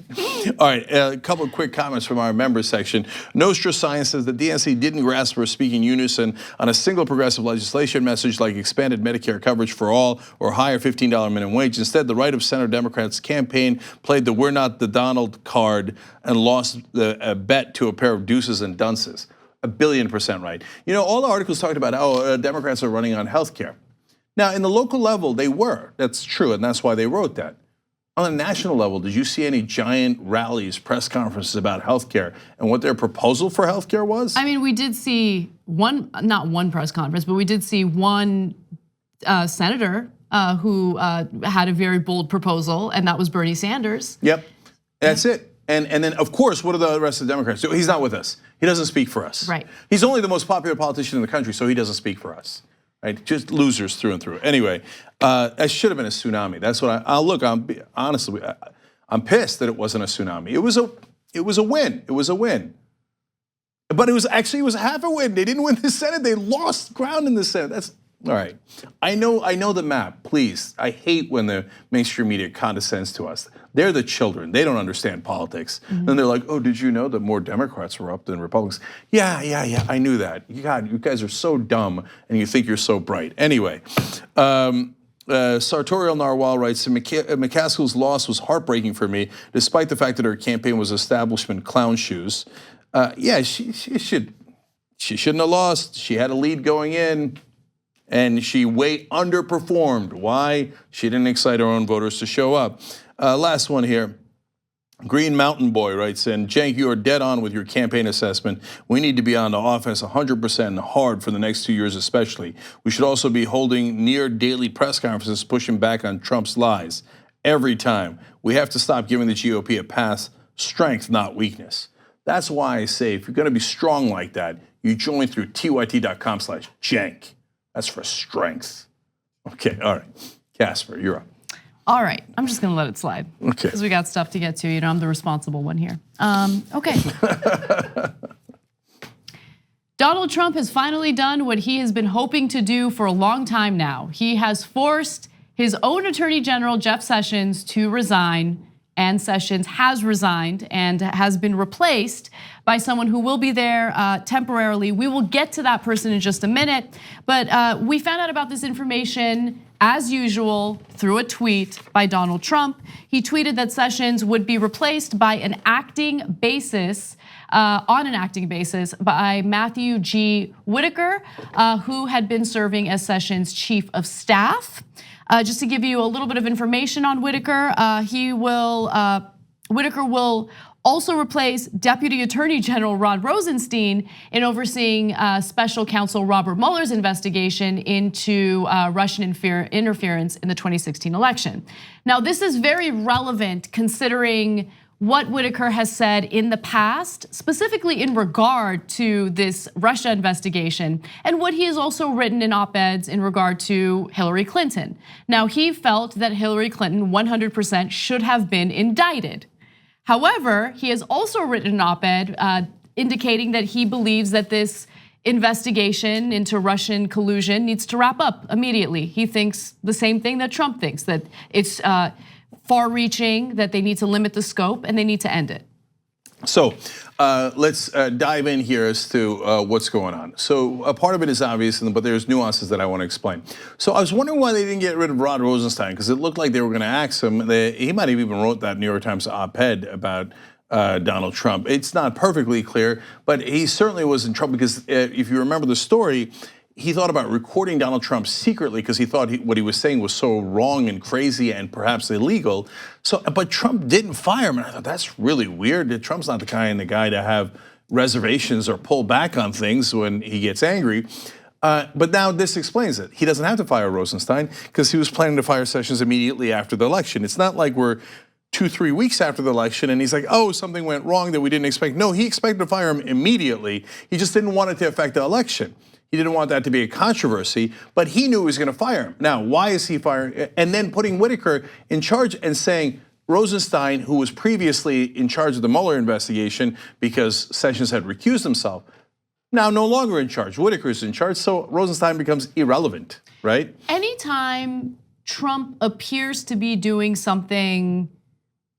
All right, a couple of quick comments from our members section. Nostra Science says the DNC didn't grasp or speak in unison on a single progressive legislation message like expanded Medicare coverage for all or higher $15 minimum wage. Instead, the right of center Democrats campaign played the "We're not the Donald" card and lost the bet to a pair of deuces and dunces. 1,000,000,000% right. You know, all the articles talked about how Democrats are running on health care. Now, in the local level, they were. That's true, and that's why they wrote that. On a national level, did you see any giant rallies, press conferences about health care and what their proposal for health care was? I mean, we did see not one press conference, but we did see one senator who had a very bold proposal, and that was Bernie Sanders. Yep, that's it. And then, of course, what do the rest of the Democrats do? He's not with us. He doesn't speak for us. Right. He's only the most popular politician in the country, so he doesn't speak for us. Right? Just losers through and through. Anyway, that should have been a tsunami. That's what look. Honestly, I'm pissed that it wasn't a tsunami. It was a win. It was a win. But it was half a win. They didn't win the Senate. They lost ground in the Senate. That's all right. I know the map. Please, I hate when the mainstream media condescends to us. They're the children. They don't understand politics. And they're like, oh, did you know that more Democrats were up than Republicans? Yeah, I knew that. God, you guys are so dumb and you think you're so bright. Anyway, Sartorial Narwhal writes, McCaskill's loss was heartbreaking for me, despite the fact that her campaign was establishment clown shoes. Yeah, she shouldn't have lost. She had a lead going in. And she way underperformed. Why? She didn't excite her own voters to show up. Last one here. Green Mountain Boy writes in, Cenk, you are dead on with your campaign assessment. We need to be on the offense 100% and hard for the next 2 years especially. We should also be holding near daily press conferences pushing back on Trump's lies. Every time. We have to stop giving the GOP a pass. Strength, not weakness. That's why I say if you're going to be strong like that, you join through tyt.com/Cenk. That's for strength. Okay, all right. Casper, you're up. All right, I'm just gonna let it slide. Okay. Because we got stuff to get to. You know, I'm the responsible one here. Okay. Donald Trump has finally done what he has been hoping to do for a long time now. He has forced his own Attorney General, Jeff Sessions, to resign. And Sessions has resigned and has been replaced by someone who will be there temporarily. We will get to that person in just a minute. But we found out about this information, as usual, through a tweet by Donald Trump. He tweeted that Sessions would be replaced by on an acting basis by Matthew G. Whitaker, who had been serving as Sessions' chief of staff. Just to give you a little bit of information on Whitaker, Whitaker will also replace Deputy Attorney General Rod Rosenstein in overseeing Special Counsel Robert Mueller's investigation into Russian interference in the 2016 election. Now, this is very relevant considering what Whitaker has said in the past, specifically in regard to this Russia investigation, and what he has also written in op-eds in regard to Hillary Clinton. Now, he felt that Hillary Clinton 100% should have been indicted. However, he has also written an op-ed indicating that he believes that this investigation into Russian collusion needs to wrap up immediately. He thinks the same thing that Trump thinks, that it's far-reaching, that they need to limit the scope and they need to end it. So let's dive in here as to what's going on. So a part of it is obvious, but there's nuances that I want to explain. So I was wondering why they didn't get rid of Rod Rosenstein, because it looked like they were going to axe him. He might have even wrote that New York Times op-ed about Donald Trump. It's not perfectly clear, but he certainly was in trouble because if you remember the story, he thought about recording Donald Trump secretly because he thought what he was saying was so wrong and crazy and perhaps illegal. But Trump didn't fire him, and I thought that's really weird. Trump's not the kind of guy to have reservations or pull back on things when he gets angry. But now this explains it. He doesn't have to fire Rosenstein because he was planning to fire Sessions immediately after the election. It's not like we're 2-3 weeks after the election and he's like, oh, something went wrong that we didn't expect. No, he expected to fire him immediately. He just didn't want it to affect the election. He didn't want that to be a controversy, but he knew he was going to fire him. Now, why is he firing? And then putting Whitaker in charge and saying Rosenstein, who was previously in charge of the Mueller investigation because Sessions had recused himself, now no longer in charge. Whitaker's in charge, so Rosenstein becomes irrelevant, right? Anytime Trump appears to be doing something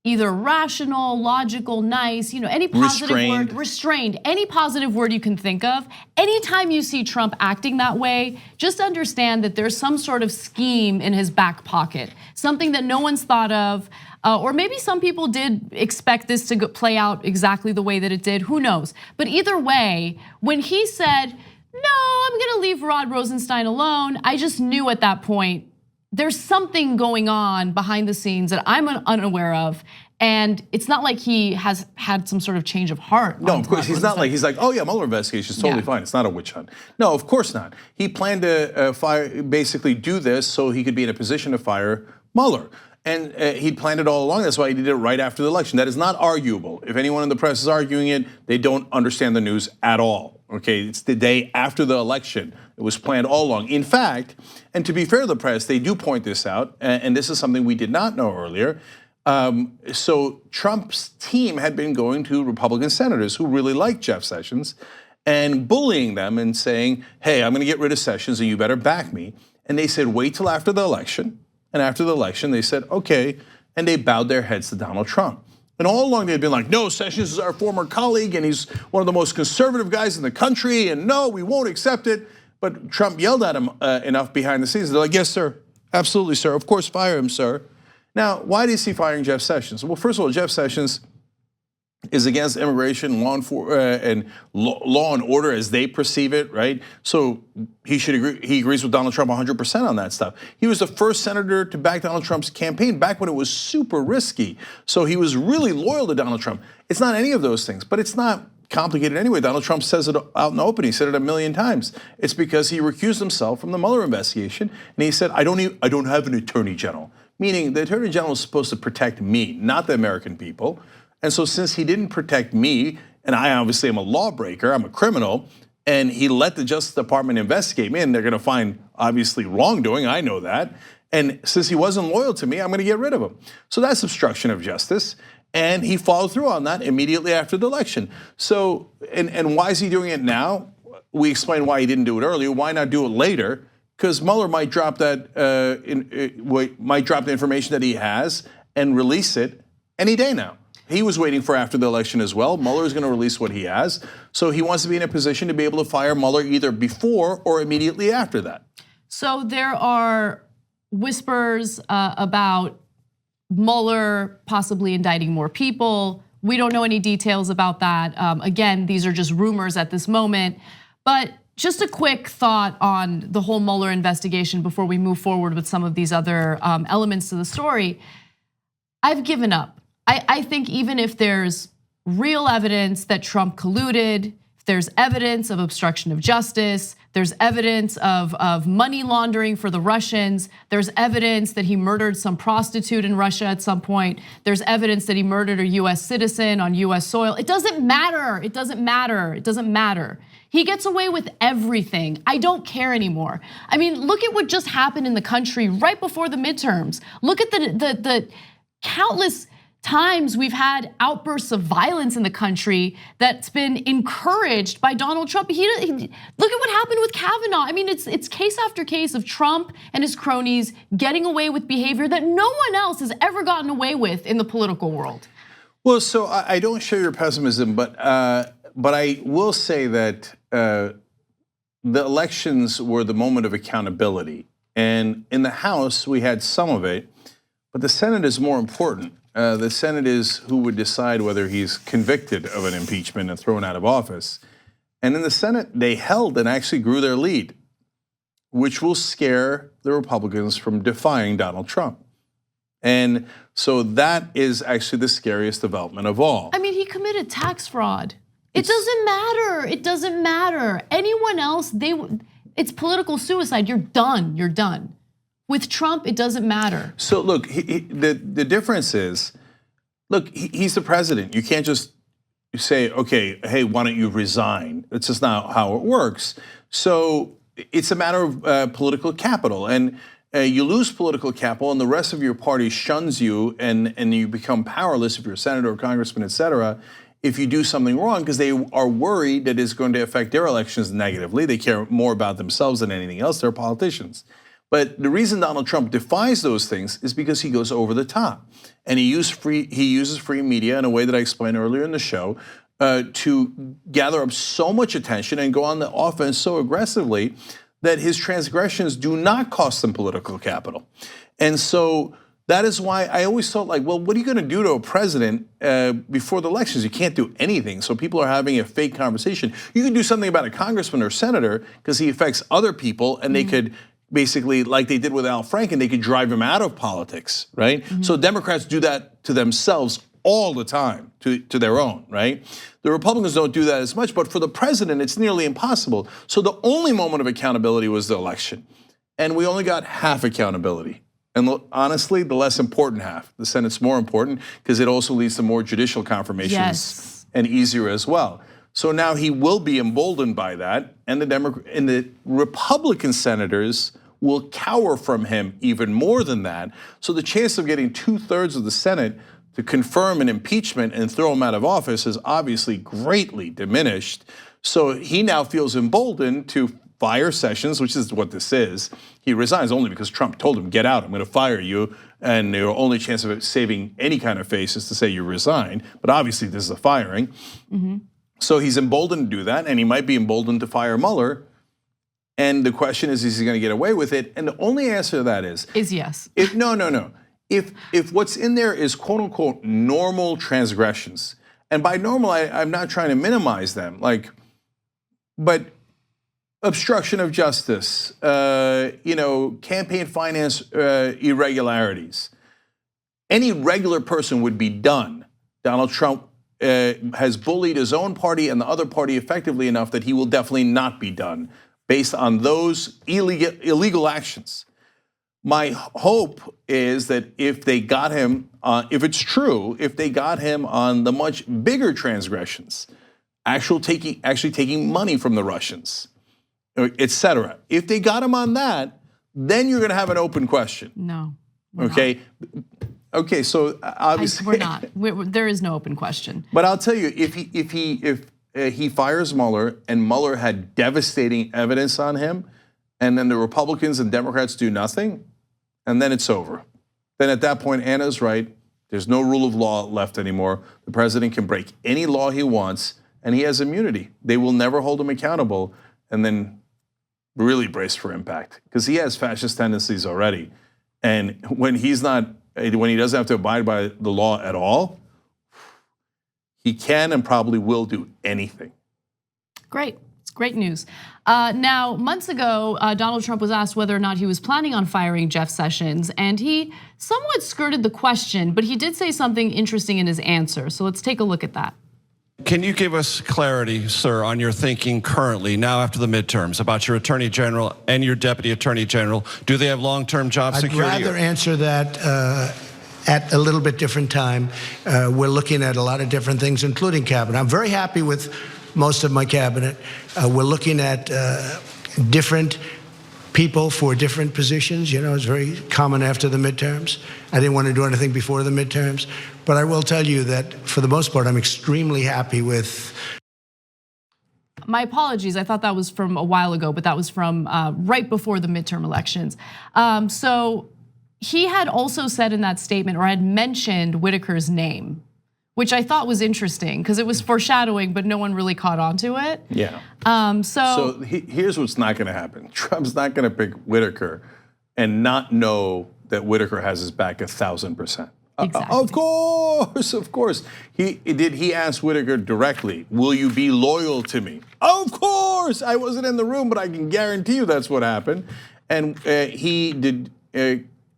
either rational, logical, nice, any positive word, restrained, any positive word you can think of. Anytime you see Trump acting that way, just understand that there's some sort of scheme in his back pocket, something that no one's thought of, or maybe some people did expect this to play out exactly the way that it did, who knows? But either way, when he said, no, I'm gonna leave Rod Rosenstein alone, I just knew at that point, there's something going on behind the scenes that I'm unaware of. And it's not like he has had some sort of change of heart. No, of course, he's not like, oh yeah, Mueller investigation is totally fine. It's not a witch hunt. No, of course not. He planned to basically do this so he could be in a position to fire Mueller. And he'd planned it all along. That's why he did it right after the election. That is not arguable. If anyone in the press is arguing it, they don't understand the news at all. Okay, it's the day after the election. It was planned all along. In fact, and to be fair to the press, they do point this out, and this is something we did not know earlier. So Trump's team had been going to Republican senators who really liked Jeff Sessions and bullying them and saying, hey, I'm gonna get rid of Sessions and you better back me. And they said, wait till after the election. And after the election, they said, okay, and they bowed their heads to Donald Trump. And all along they'd been like, no, Sessions is our former colleague and he's one of the most conservative guys in the country, and no, we won't accept it. But Trump yelled at him enough behind the scenes. They're like, yes, sir, absolutely, sir, of course, fire him, sir. Now, why is he firing Jeff Sessions? Well, first of all, Jeff Sessions is against immigration, law and order as they perceive it, right? So he should agree. He agrees with Donald Trump 100% on that stuff. He was the first senator to back Donald Trump's campaign back when it was super risky. So he was really loyal to Donald Trump. It's not any of those things, but it's not complicated anyway. Donald Trump says it out in the open. He said it 1,000,000 times. It's because he recused himself from the Mueller investigation, and he said, I don't have an attorney general. Meaning the attorney general is supposed to protect me, not the American people. And so since he didn't protect me, and I obviously am a lawbreaker, I'm a criminal, and he let the Justice Department investigate me, and they're gonna find obviously wrongdoing, I know that. And since he wasn't loyal to me, I'm gonna get rid of him. So that's obstruction of justice. And he followed through on that immediately after the election. So, and why is he doing it now? We explained why he didn't do it earlier. Why not do it later? Because Mueller might drop that, might drop the information that he has and release it any day now. He was waiting for after the election as well. Mueller is going to release what he has. So he wants to be in a position to be able to fire Mueller either before or immediately after that. So there are whispers about Mueller possibly indicting more people. We don't know any details about that. Again, these are just rumors at this moment. But just a quick thought on the whole Mueller investigation before we move forward with some of these other elements to the story. I've given up. I think even if there's real evidence that Trump colluded, if there's evidence of obstruction of justice, there's evidence of money laundering for the Russians, there's evidence that he murdered some prostitute in Russia at some point, there's evidence that he murdered a US citizen on US soil. It doesn't matter, it doesn't matter, it doesn't matter. He gets away with everything. I don't care anymore. I mean, look at what just happened in the country right before the midterms. Look at the countless times we've had outbursts of violence in the country that's been encouraged by Donald Trump. Look at what happened with Kavanaugh. I mean, it's case after case of Trump and his cronies getting away with behavior that no one else has ever gotten away with in the political world. Well, so I don't share your pessimism, but I will say that the elections were the moment of accountability. And in the House, we had some of it, but the Senate is more important. The Senate is who would decide whether he's convicted of an impeachment and thrown out of office. And in the Senate, they held and actually grew their lead, which will scare the Republicans from defying Donald Trump. And so that is actually the scariest development of all. I mean, he committed tax fraud. It doesn't matter. It doesn't matter. Anyone else, it's political suicide. You're done. You're done. With Trump, it doesn't matter. So look, the difference is, look, he's the president. You can't just say, okay, hey, why don't you resign? It's just not how it works. So it's a matter of political capital, and you lose political capital, and the rest of your party shuns you, and you become powerless if you're a senator or congressman, et cetera. if you do something wrong because they are worried that it's going to affect their elections negatively. They care more about themselves than anything else. They're politicians. But the reason Donald Trump defies those things is because he goes over the top. And he uses free media in a way that I explained earlier in the show to gather up so much attention and go on the offense so aggressively that his transgressions do not cost them political capital. And so that is why I always thought, like, well, what are you going to do to a president before the elections? You can't do anything. So people are having a fake conversation. You can do something about a congressman or senator because he affects other people, and they could basically, like they did with Al Franken, they could drive him out of politics, right? So Democrats do that to themselves all the time, to their own, right? The Republicans don't do that as much, but for the president, it's nearly impossible. So the only moment of accountability was the election. And we only got half accountability. And honestly, the less important half. The Senate's more important because it also leads to more judicial confirmations and easier as well. So now he will be emboldened by that, and the Republican senators will cower from him even more than that. So the chance of getting 2/3 of the Senate to confirm an impeachment and throw him out of office is obviously greatly diminished. So he now feels emboldened to fire Sessions, which is what this is. He resigns only because Trump told him, get out, I'm going to fire you. And your only chance of saving any kind of face is to say you resign. But obviously this is a firing. So he's emboldened to do that, and he might be emboldened to fire Mueller. And the question is he going to get away with it? And the only answer to that is yes. No. If what's in there is quote unquote normal transgressions, and by normal I'm not trying to minimize them, but obstruction of justice, campaign finance irregularities, any regular person would be done. Donald Trump has bullied his own party and the other party effectively enough that he will definitely not be done based on those illegal actions. My hope is that if they got him, if it's true, if they got him on the much bigger transgressions, actually taking money from the Russians, etc. If they got him on that, then you're going to have an open question. No. Okay. Okay. So obviously we're not. There is no open question. But I'll tell you, if he fires Mueller and Mueller had devastating evidence on him, and then the Republicans and Democrats do nothing, and then it's over. Then at that point, Anna's right. There's no rule of law left anymore. The president can break any law he wants, and he has immunity. They will never hold him accountable, and then really brace for impact because he has fascist tendencies already. And when he doesn't have to abide by the law at all, he can and probably will do anything. Great. It's great news. Now, months ago, Donald Trump was asked whether or not he was planning on firing Jeff Sessions, and he somewhat skirted the question, but he did say something interesting in his answer. So let's take a look at that. Can you give us clarity, sir, on your thinking currently, now after the midterms, about your attorney general and your deputy attorney general? Do they have long-term job security? I'd rather answer that at a little bit different time. We're looking at a lot of different things, including cabinet. I'm very happy with most of my cabinet. We're looking at different people for different positions. You know, it's very common after the midterms. I didn't want to do anything before the midterms, but I will tell you that for the most part, I'm extremely happy with. My apologies, I thought that was from a while ago, but that was from right before the midterm elections. So he had also said in that statement, or had mentioned Whitaker's name, which I thought was interesting because it was foreshadowing, but no one really caught on to it. Yeah. So here's what's not going to happen. Trump's not going to pick Whitaker and not know that Whitaker has his back 1,000%. Exactly. Of course. He asked Whitaker directly, will you be loyal to me? Of course. I wasn't in the room, but I can guarantee you that's what happened. And he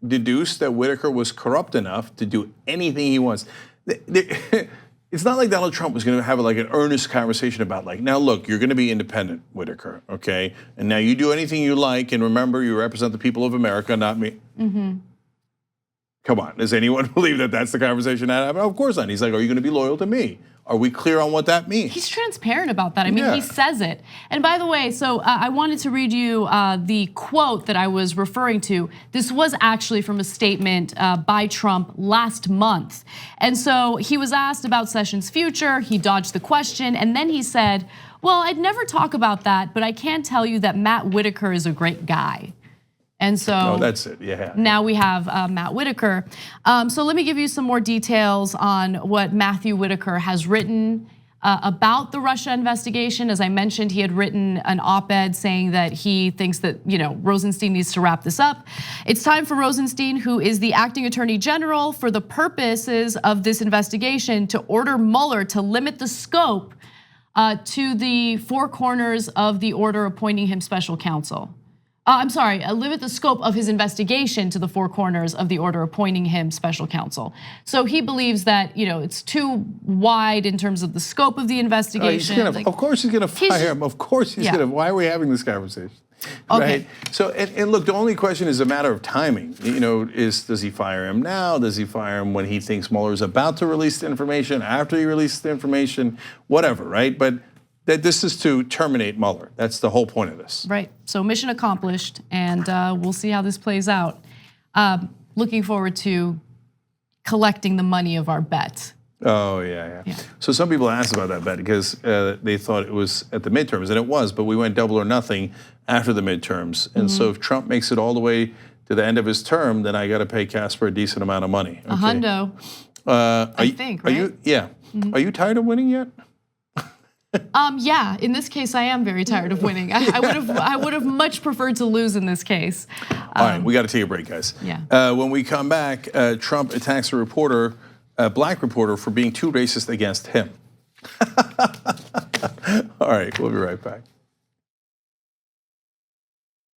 deduced that Whitaker was corrupt enough to do anything he wants. It's not like Donald Trump was going to have like an earnest conversation about now look, you're going to be independent, Whitaker, okay? And now you do anything you like, and remember, you represent the people of America, not me. Come on, does anyone believe that that's the conversation that happened? Of course not. He's like, are you going to be loyal to me? Are we clear on what that means? He's transparent about that. I mean, he says it. And by the way, so I wanted to read you the quote that I was referring to. This was actually from a statement by Trump last month. And so he was asked about Sessions' future. He dodged the question. And then he said, well, I'd never talk about that, but I can tell you that Matt Whitaker is a great guy. And so that's it. Yeah. Now we have Matt Whitaker. So let me give you some more details on what Matthew Whitaker has written about the Russia investigation. As I mentioned, he had written an op-ed saying that he thinks that Rosenstein needs to wrap this up. It's time for Rosenstein, who is the acting attorney general, for the purposes of this investigation, to order Mueller to limit the scope to the four corners of the order appointing him special counsel. I'm sorry, limit the scope of his investigation to the four corners of the order appointing him special counsel. So he believes that it's too wide in terms of the scope of the investigation. Of course he's gonna fire him. Of course he's gonna. Why are we having this conversation? Okay. Right. So and look, the only question is a matter of timing. Does he fire him now? Does he fire him when he thinks Mueller's about to release the information? After he releases the information? Whatever, right? But that this is to terminate Mueller. That's the whole point of this. Right. So mission accomplished, and we'll see how this plays out. Looking forward to collecting the money of our bet. Oh yeah. So some people asked about that bet because they thought it was at the midterms, and it was, but we went double or nothing after the midterms. And so if Trump makes it all the way to the end of his term, then I got to pay Casper a decent amount of money. Okay. A hundo. I think. Right? Are you? Yeah. Are you tired of winning yet? Yeah, in this case, I am very tired of winning. I would have much preferred to lose in this case. All right, we got to take a break, guys. Yeah. When we come back, Trump attacks a reporter, a black reporter, for being too racist against him. All right, we'll be right back.